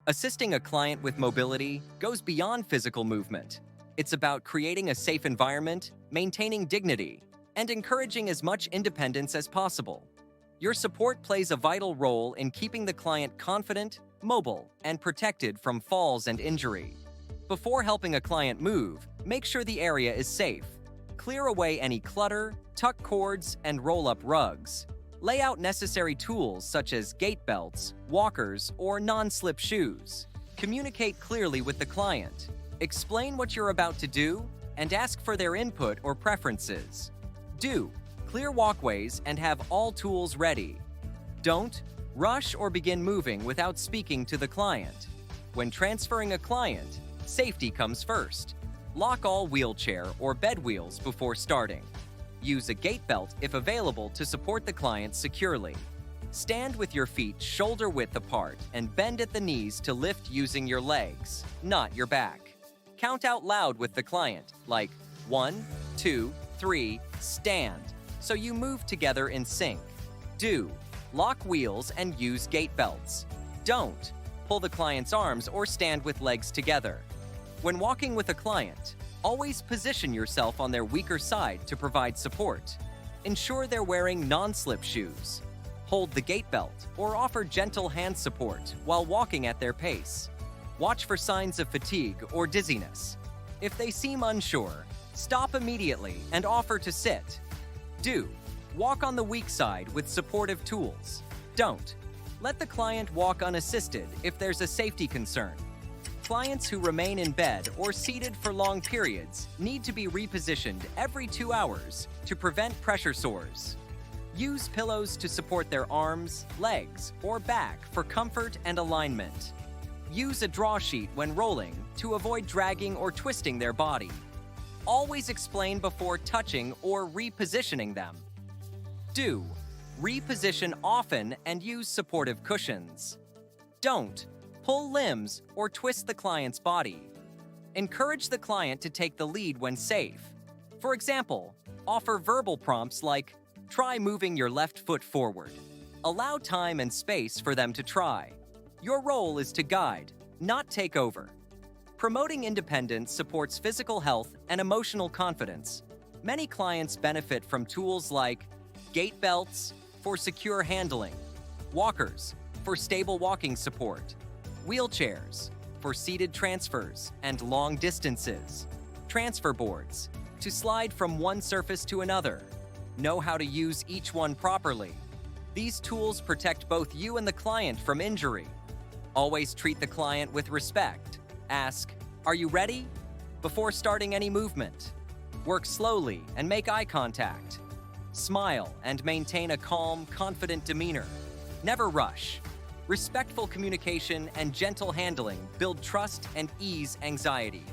Assisting a client with mobility goes beyond physical movement. It's about creating a safe environment, maintaining dignity, and encouraging as much independence as possible. Your support plays a vital role in keeping the client confident, mobile, and protected from falls and injury. Before helping a client move, make sure the area is safe. Clear away any clutter, tuck cords, and roll up rugs. Lay out necessary tools such as gait belts, walkers, or non-slip shoes. Communicate clearly with the client. Explain what you're about to do and ask for their input or preferences. Do clear walkways and have all tools ready. Don't rush or begin moving without speaking to the client. When transferring a client, safety comes first. Lock all wheelchair or bed wheels before starting. Use a gait belt if available to support the client securely. Stand with your feet shoulder-width apart and bend at the knees to lift using your legs, not your back. Count out loud with the client, like 1, 2, 3, stand, so you move together in sync. Do lock wheels and use gait belts. Don't pull the client's arms or stand with legs together. When walking with a client, always position yourself on their weaker side to provide support. Ensure they're wearing non-slip shoes. Hold the gait belt or offer gentle hand support while walking at their pace. Watch for signs of fatigue or dizziness. If they seem unsure, stop immediately and offer to sit. Do walk on the weak side with supportive tools. Don't let the client walk unassisted if there's a safety concern. Clients who remain in bed or seated for long periods need to be repositioned every 2 hours to prevent pressure sores. Use pillows to support their arms, legs, or back for comfort and alignment. Use a draw sheet when rolling to avoid dragging or twisting their body. Always explain before touching or repositioning them. Do reposition often and use supportive cushions. Don't pull limbs or twist the client's body. Encourage the client to take the lead when safe. For example, offer verbal prompts like, "Try moving your left foot forward." Allow time and space for them to try. Your role is to guide, not take over. Promoting independence supports physical health and emotional confidence. Many clients benefit from tools like gait belts for secure handling, walkers for stable walking support, wheelchairs for seated transfers and long distances, transfer boards to slide from one surface to another. Know how to use each one properly. These tools protect both you and the client from injury. Always treat the client with respect. Ask, "Are you ready?" before starting any movement. Work slowly and make eye contact. Smile and maintain a calm, confident demeanor. Never rush. Respectful communication and gentle handling build trust and ease anxiety.